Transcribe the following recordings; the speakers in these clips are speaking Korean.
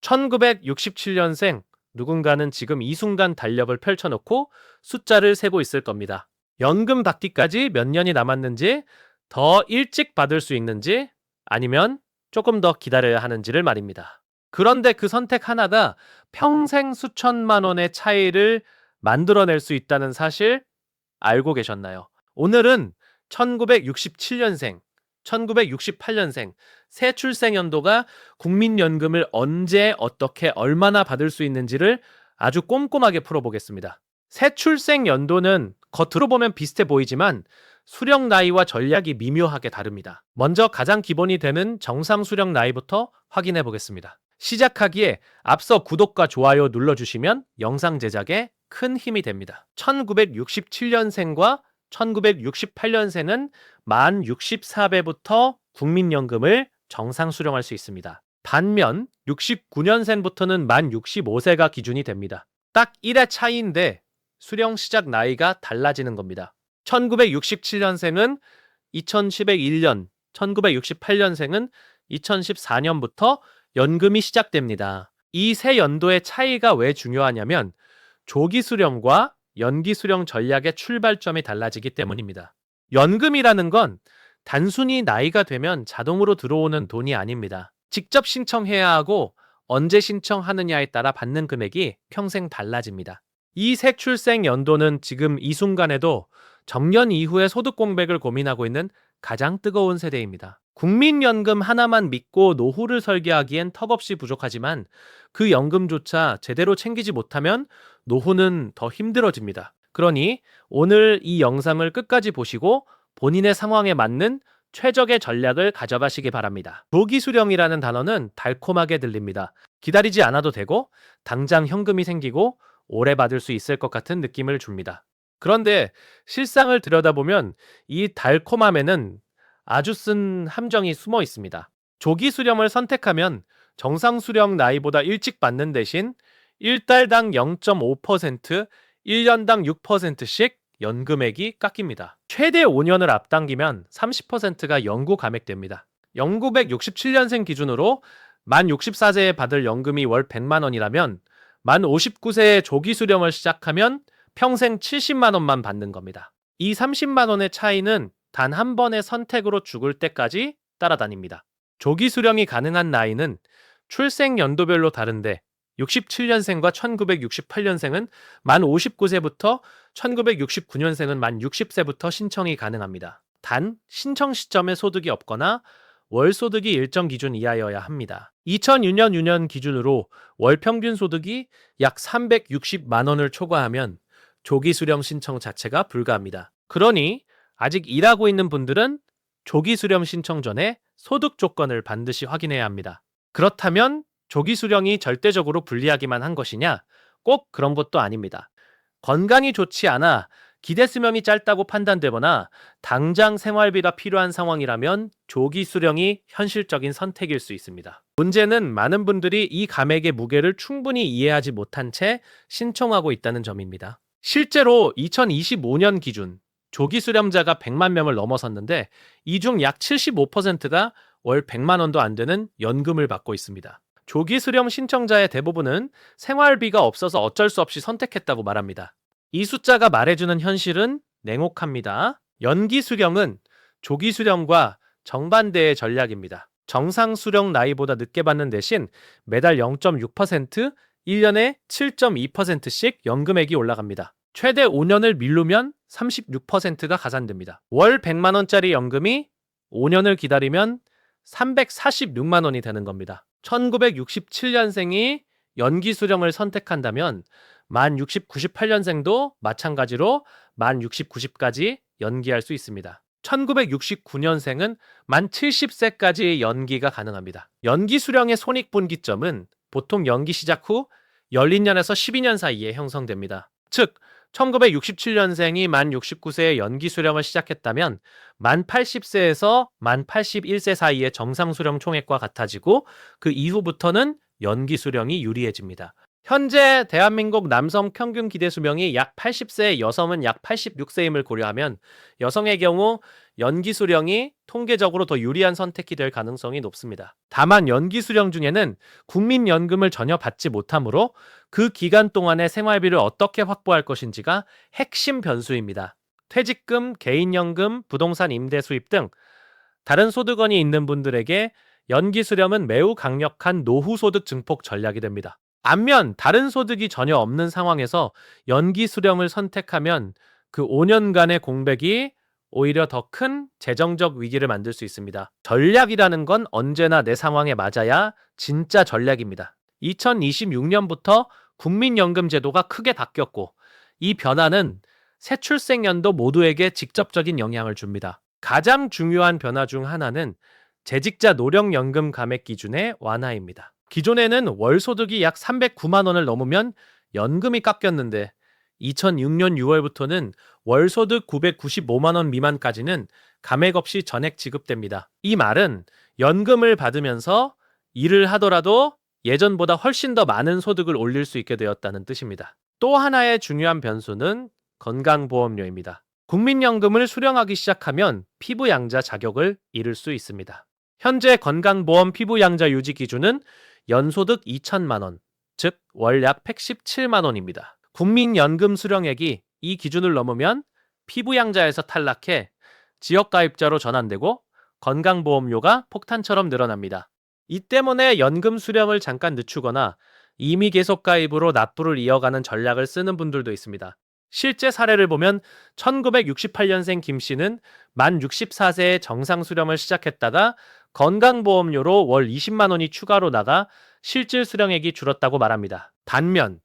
1967년생 누군가는 지금 이 순간 달력을 펼쳐놓고 숫자를 세고 있을 겁니다. 연금 받기까지 몇 년이 남았는지, 더 일찍 받을 수 있는지, 아니면 조금 더 기다려야 하는지를 말입니다. 그런데 그 선택 하나가 평생 수천만 원의 차이를 만들어낼 수 있다는 사실 알고 계셨나요? 오늘은 1967년생, 1968년생, 새 출생 연도가 국민연금을 언제, 어떻게, 얼마나 받을 수 있는지를 아주 꼼꼼하게 풀어보겠습니다. 새 출생 연도는 겉으로 보면 비슷해 보이지만 수령 나이와 전략이 미묘하게 다릅니다. 먼저 가장 기본이 되는 정상 수령 나이부터 확인해 보겠습니다. 시작하기에 앞서 구독과 좋아요 눌러주시면 영상 제작에 큰 힘이 됩니다. 1967년생과 1968년생은 만 64배부터 국민연금을 정상 수령할 수 있습니다. 반면 69년생부터는 만 65세가 기준이 됩니다. 딱 1회 차이인데 수령 시작 나이가 달라지는 겁니다. 1967년생은 2101년, 1968년생은 2014년부터 연금이 시작됩니다. 이 세 연도의 차이가 왜 중요하냐면 조기 수령과 연기 수령 전략의 출발점이 달라지기 때문입니다. 연금이라는 건 단순히 나이가 되면 자동으로 들어오는 돈이 아닙니다. 직접 신청해야 하고 언제 신청하느냐에 따라 받는 금액이 평생 달라집니다. 이 새 출생 연도는 지금 이 순간에도 정년 이후의 소득 공백을 고민하고 있는 가장 뜨거운 세대입니다. 국민연금 하나만 믿고 노후를 설계하기엔 턱없이 부족하지만 그 연금조차 제대로 챙기지 못하면 노후는 더 힘들어집니다. 그러니 오늘 이 영상을 끝까지 보시고 본인의 상황에 맞는 최적의 전략을 가져가시기 바랍니다. 조기 수령이라는 단어는 달콤하게 들립니다. 기다리지 않아도 되고 당장 현금이 생기고 오래 받을 수 있을 것 같은 느낌을 줍니다. 그런데 실상을 들여다보면 이 달콤함에는 아주 쓴 함정이 숨어 있습니다. 조기 수령을 선택하면 정상 수령 나이보다 일찍 받는 대신 1달당 0.5%, 1년당 6%씩 연금액이 깎입니다. 최대 5년을 앞당기면 30%가 영구 감액됩니다. 1967년생 기준으로 만 64세에 받을 연금이 월 100만 원이라면 만 59세에 조기 수령을 시작하면 평생 70만 원만 받는 겁니다. 이 30만 원의 차이는 단 한 번의 선택으로 죽을 때까지 따라다닙니다. 조기 수령이 가능한 나이는 출생 연도별로 다른데 67년생과 1968년생은 만 59세부터 1969년생은 만 60세부터 신청이 가능합니다. 단 신청 시점에 소득이 없거나 월 소득이 일정 기준 이하여야 합니다. 2006년 기준으로 월 평균 소득이 약 360만 원을 초과하면 조기 수령 신청 자체가 불가합니다. 그러니 아직 일하고 있는 분들은 조기 수령 신청 전에 소득 조건을 반드시 확인해야 합니다. 그렇다면 조기 수령이 절대적으로 불리하기만 한 것이냐? 꼭 그런 것도 아닙니다. 건강이 좋지 않아 기대 수명이 짧다고 판단되거나 당장 생활비가 필요한 상황이라면 조기 수령이 현실적인 선택일 수 있습니다. 문제는 많은 분들이 이 감액의 무게를 충분히 이해하지 못한 채 신청하고 있다는 점입니다. 실제로 2025년 기준 조기 수령자가 100만 명을 넘어섰는데 이 중 약 75%가 월 100만 원도 안 되는 연금을 받고 있습니다. 조기 수령 신청자의 대부분은 생활비가 없어서 어쩔 수 없이 선택했다고 말합니다. 이 숫자가 말해주는 현실은 냉혹합니다. 연기 수령은 조기 수령과 정반대의 전략입니다. 정상 수령 나이보다 늦게 받는 대신 매달 0.6%, 1년에 7.2%씩 연금액이 올라갑니다. 최대 5년을 미루면 36%가 가산됩니다. 월 100만 원짜리 연금이 5년을 기다리면 346만 원이 되는 겁니다. 1967년생이 연기 수령을 선택한다면 만 98년생도 마찬가지로 만 90까지 연기할 수 있습니다. 1969년생은 만 70세까지 연기가 가능합니다. 연기 수령의 손익분기점은 보통 연기 시작 후 12년에서 12년 사이에 형성됩니다. 즉 1967년생이 만 69세에 연기 수령을 시작했다면 만 80세에서 만 81세 사이의 정상 수령 총액과 같아지고 그 이후부터는 연기 수령이 유리해집니다. 현재 대한민국 남성 평균 기대 수명이 약 80세, 여성은 약 86세임을 고려하면 여성의 경우 연기 수령이 통계적으로 더 유리한 선택이 될 가능성이 높습니다. 다만 연기 수령 중에는 국민연금을 전혀 받지 못하므로 그 기간 동안의 생활비를 어떻게 확보할 것인지가 핵심 변수입니다. 퇴직금, 개인연금, 부동산 임대 수입 등 다른 소득원이 있는 분들에게 연기 수령은 매우 강력한 노후 소득 증폭 전략이 됩니다. 반면 다른 소득이 전혀 없는 상황에서 연기 수령을 선택하면 그 5년간의 공백이 오히려 더 큰 재정적 위기를 만들 수 있습니다. 전략이라는 건 언제나 내 상황에 맞아야 진짜 전략입니다. 2026년부터 국민연금 제도가 크게 바뀌었고 이 변화는 새 출생연도 모두에게 직접적인 영향을 줍니다. 가장 중요한 변화 중 하나는 재직자 노령연금 감액 기준의 완화입니다. 기존에는 월 소득이 약 309만 원을 넘으면 연금이 깎였는데 2006년 6월부터는 월 소득 995만 원 미만까지는 감액 없이 전액 지급됩니다. 이 말은 연금을 받으면서 일을 하더라도 예전보다 훨씬 더 많은 소득을 올릴 수 있게 되었다는 뜻입니다. 또 하나의 중요한 변수는 건강보험료입니다. 국민연금을 수령하기 시작하면 피부양자 자격을 잃을 수 있습니다. 현재 건강보험 피부양자 유지 기준은 연소득 2천만 원, 즉 월 약 117만 원입니다. 국민연금 수령액이 이 기준을 넘으면 피부양자에서 탈락해 지역가입자로 전환되고 건강보험료가 폭탄처럼 늘어납니다. 이 때문에 연금 수령을 잠깐 늦추거나 임의 계속 가입으로 납부를 이어가는 전략을 쓰는 분들도 있습니다. 실제 사례를 보면 1968년생 김 씨는 만 64세에 정상 수령을 시작했다가 건강보험료로 월 20만 원이 추가로 나가 실질 수령액이 줄었다고 말합니다. 반면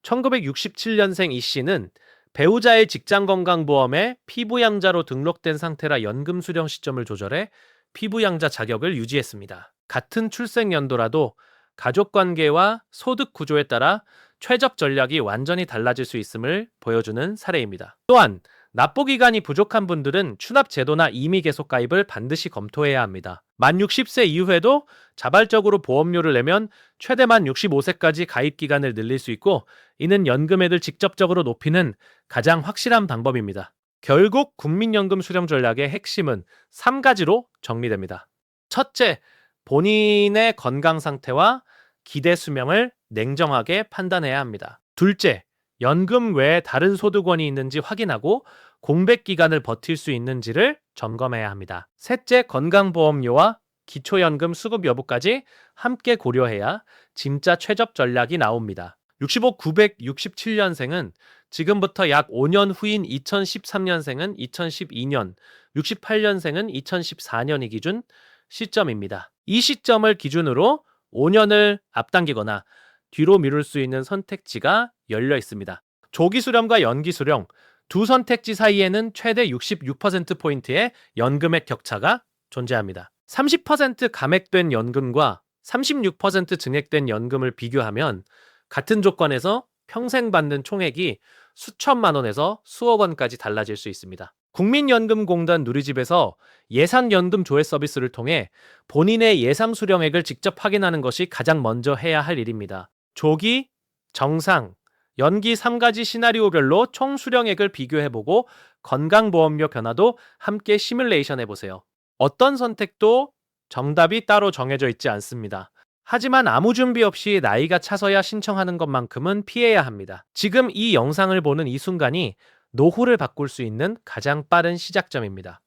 1967년생 이 씨는 배우자의 직장건강보험에 피부양자로 등록된 상태라 연금 수령 시점을 조절해 피부양자 자격을 유지했습니다. 같은 출생연도라도 가족관계와 소득 구조에 따라 최적 전략이 완전히 달라질 수 있음을 보여주는 사례입니다. 또한 납부 기간이 부족한 분들은 추납 제도나 임의 계속 가입을 반드시 검토해야 합니다. 만 60세 이후에도 자발적으로 보험료를 내면 최대 만 65세까지 가입 기간을 늘릴 수 있고 이는 연금액을 직접적으로 높이는 가장 확실한 방법입니다. 결국 국민연금 수령 전략의 핵심은 3가지로 정리됩니다. 첫째, 본인의 건강 상태와 기대 수명을 냉정하게 판단해야 합니다. 둘째, 연금 외에 다른 소득원이 있는지 확인하고 공백 기간을 버틸 수 있는지를 점검해야 합니다. 셋째, 건강보험료와 기초연금 수급 여부까지 함께 고려해야 진짜 최적 전략이 나옵니다. 65, 967년생은 지금부터 약 5년 후인 2013년생은 2012년, 68년생은 2014년이 기준 시점입니다. 이 시점을 기준으로 5년을 앞당기거나 뒤로 미룰 수 있는 선택지가 열려 있습니다. 조기 수령과 연기 수령 두 선택지 사이에는 최대 66%포인트의 연금액 격차가 존재합니다. 30% 감액된 연금과 36% 증액된 연금을 비교하면 같은 조건에서 평생 받는 총액이 수천만 원에서 수억 원까지 달라질 수 있습니다. 국민연금공단 누리집에서 예산연금 조회 서비스를 통해 본인의 예상 수령액을 직접 확인하는 것이 가장 먼저 해야 할 일입니다. 조기, 정상, 연기 3가지 시나리오별로 총 수령액을 비교해보고 건강보험료 변화도 함께 시뮬레이션 해보세요. 어떤 선택도 정답이 따로 정해져 있지 않습니다. 하지만 아무 준비 없이 나이가 차서야 신청하는 것만큼은 피해야 합니다. 지금 이 영상을 보는 이 순간이 노후를 바꿀 수 있는 가장 빠른 시작점입니다.